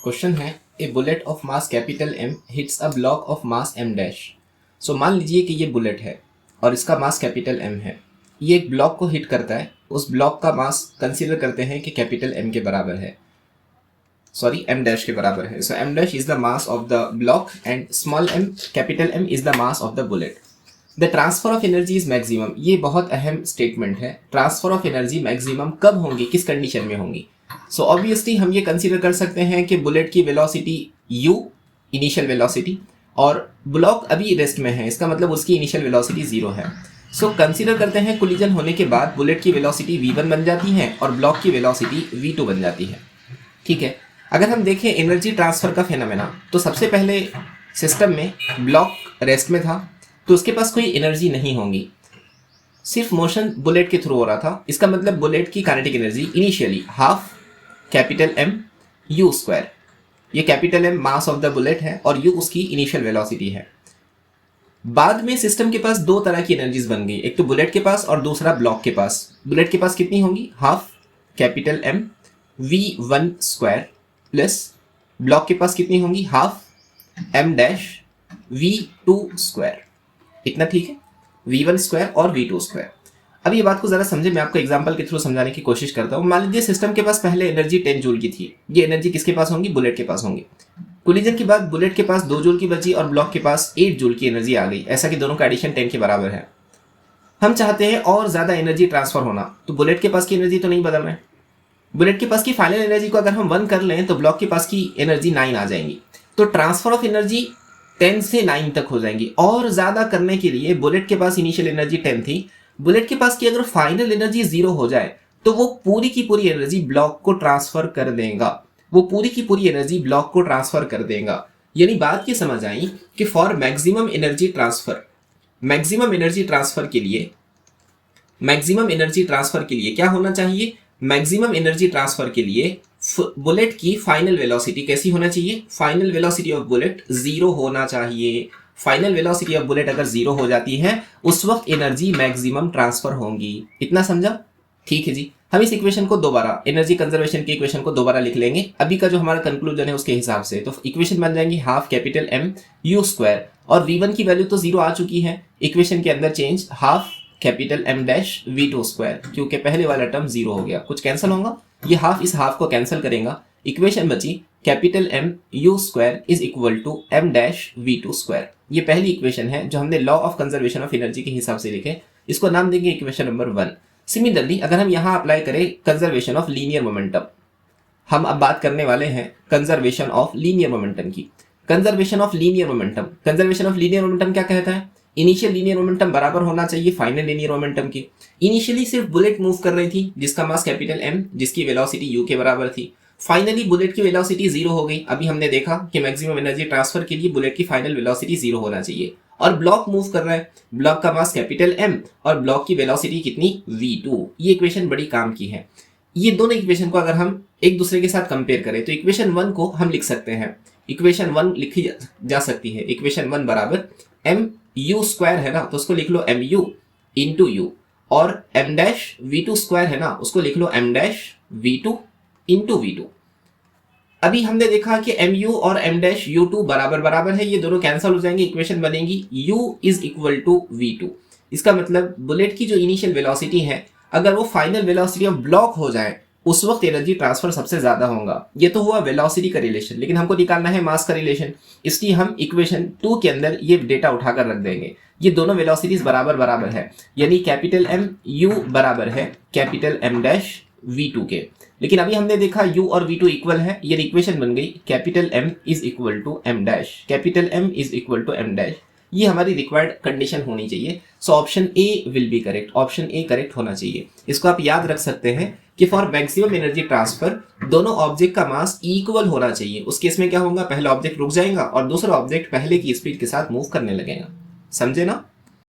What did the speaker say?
Question है a bullet of mass capital M hits a block of mass M dash. So मान लीजिए कि ये बुलेट है और इसका मास कैपिटल एम है। ये एक ब्लॉक को हिट करता है, उस ब्लॉक का मास कंसीडर करते हैं कि कैपिटल एम के बराबर है, सॉरी एम डैश के बराबर है। So M dash is the mass of the block and small m capital M is the mass of the bullet. The transfer of energy is maximum. ये बहुत अहम statement है। ट्रांसफर ऑफ एनर्जी मैक्सिमम कब होंगी, किस condition में होंगी? So obviously हम ये कंसीडर कर सकते हैं कि बुलेट की वेलोसिटी u इनिशियल वेलोसिटी और ब्लॉक अभी रेस्ट में है, इसका मतलब उसकी इनिशियल वेलोसिटी 0 है। सो कंसीडर करते हैं कोलिजन होने के बाद बुलेट की वेलोसिटी v1 बन जाती है और ब्लॉक की वेलोसिटी v2 बन जाती है। ठीक है, अगर हम देखें एनर्जी ट्रांसफर का फेनोमेना, तो सबसे पहले सिस्टम में ब्लॉक रेस्ट में था तो उसके पास कोई एनर्जी नहीं होगी, सिर्फ मोशन बुलेट के थ्रू हो रहा था। इसका मतलब बुलेट की kinetic energy initially half capital M you square, ये capital M mass of the bullet है और यू उसकी इनिशियल वेलोसिटी है। बाद में सिस्टम के पास दो तरह की एनर्जीज बन गई, एक तो बुलेट के पास और दूसरा ब्लॉक के पास। बुलेट के पास कितनी होंगी? Half capital M V one square plus block के पास कितनी होंगी? Half M dash we two square. इतना ठीक है, v1 स्क्वायर और v2 स्क्वायर। अब ये बात को जरा समझे, मैं आपको एग्जांपल के थ्रू समझाने की कोशिश करता हूँ। मान लीजिए सिस्टम के पास पहले एनर्जी 10 जूल की थी, ये एनर्जी किसके पास होंगी? बुलेट के पास होंगी। कोलिजन के बाद बुलेट के पास 2 जूल की बची और ब्लॉक के पास 8 जूल की एनर्जी आ गई, ऐसा कि दोनों का एडिशन 10 के बराबर है। हम चाहते हैं और ज्यादा एनर्जी ट्रांसफर होना, तो बुलेट के पास की एनर्जी तो नहीं बदल रहे, बुलेट के पास की फाइनल एनर्जी को अगर हम 1 कर लें तो ब्लॉक के पास की एनर्जी 9 आ जाएंगी। तो ट्रांसफर ऑफ एनर्जी 10 से 9 तक हो जाएंगी। और ज्यादा करने के लिए बुलेट के पास इनिशियल एनर्जी 10 थी, बुलेट के पास की अगर फाइनल एनर्जी 0 हो जाए तो वो पूरी की पूरी एनर्जी ब्लॉक को ट्रांसफर कर देगा, वो पूरी की पूरी एनर्जी ब्लॉक को ट्रांसफर कर देगा। यानी बात ये समझ आई कि for maximum energy transfer, maximum energy transfer के लिए, मैक्सिमम एनर्जी ट्रांसफर के लिए क्या होना चाहिए? मैक्सिमम एनर्जी ट्रांसफर के लिए बुलेट की फाइनल वेलोसिटी कैसी होना चाहिए? फाइनल वेलोसिटी ऑफ बुलेट 0 होना चाहिए। फाइनल वेलोसिटी ऑफ बुलेट अगर 0 हो जाती है उस वक्त एनर्जी मैक्सिमम ट्रांसफर होंगी। इतना समझा? ठीक है जी, हम इस इक्वेशन को दोबारा, एनर्जी कंजर्वेशन की इक्वेशन को दोबारा लिख लेंगे अभी का जो हमारा कंक्लूजन है उसके हिसाब से। तो इक्वेशन बन जाएंगी half capital M you square, और v1 की वैल्यू तो 0 आ चुकी है, इक्वेशन के अंदर change half capital M dash v2 square, क्योंकि पहले वाला टर्म 0 हो गया। कुछ कैंसिल होगा, ये हाफ इस हाफ को कैंसिल करेगा, इक्वेशन बची capital M you square is equal to M dash v2 square. ये पहली इक्वेशन है जो हमने law of conservation of energy के हिसाब से लिखे, इसको नाम देंगे इक्वेशन नंबर 1। सिमिलरली अगर हम यहाँ अप्लाई करें कंजर्वेशन ऑफ लीनियर मोमेंटम, हम अब बात करने वाले हैं कंजर्वेशन ऑफ लीनियर मोमेंटम की। Conservation of linear momentum, conservation of linear momentum क्या कहता है? इनिशियल लीनियर मोमेंटम बराबर होना चाहिए फाइनल लीनियर मोमेंटम के। इनिशियली सिर्फ बुलेट मूव कर रही थी जिसका मास कैपिटल एम, जिसकी वेलोसिटी u के बराबर थी। फाइनली बुलेट की वेलोसिटी 0 हो गई। अभी हमने देखा कि मैक्सिमम एनर्जी ट्रांसफर के लिए बुलेट की फाइनल वेलोसिटी 0 होना चाहिए। और ब्लॉक मूव कर रहा है, ब्लॉक का मास कैपिटल m और ब्लॉक की वेलोसिटी कितनी? v2। ये इक्वेशन बड़ी काम की है। ये दोनों इक्वेशन को अगर हम एक दूसरे के साथ कंपेयर करें तो इक्वेशन 1 को हम लिख सकते हैं, इक्वेशन 1 लिखी जा सकती है, इक्वेशन 1 बराबर एम यू स्क्वायर है ना, तो उसको लिख लो एम यू इंटू यू, और M dash we two square है ना, उसको लिख लो M dash we two into v two. अभी हमने देखा कि एम यू और एम डैश यू टू बराबर बराबर है, ये दोनों कैंसिल हो जाएंगे, इक्वेशन बनेगी U is equal to V two. इसका मतलब बुलेट की जो इनिशियल वेलोसिटी है अगर वो फाइनल वेलोसिटी ऑफ ब्लॉक हो जाए उस वक्त एनर्जी ट्रांसफर सबसे ज्यादा होगा। ये तो हुआ वेलोसिटी का रिलेशन, लेकिन हमको निकालना है मास का रिलेशन, इसलिए हम इक्वेशन 2 के अंदर ये डेटा उठाकर रख देंगे। ये दोनों वेलोसिटीज बराबर बराबर है, यानी कैपिटल एम यू बराबर है कैपिटल एम डैश v2 के। लेकिन अभी हमने देखा u और v2 इक्वल है, ये इक्वेशन बन गई capital m is equal to m dash, capital m is equal to m dash. ये हमारी रिक्वायर्ड कंडीशन होनी चाहिए। So option A will be correct, option A correct होना चाहिए। इसको आप याद रख सकते हैं कि फॉर मैक्सिमम एनर्जी ट्रांसफर दोनों ऑब्जेक्ट का मास इक्वल होना चाहिए। उस केस में क्या होगा? पहला ऑब्जेक्ट रुक जाएगा और दूसरा ऑब्जेक्ट पहले की स्पीड के साथ मूव करने लगेगा। समझे ना?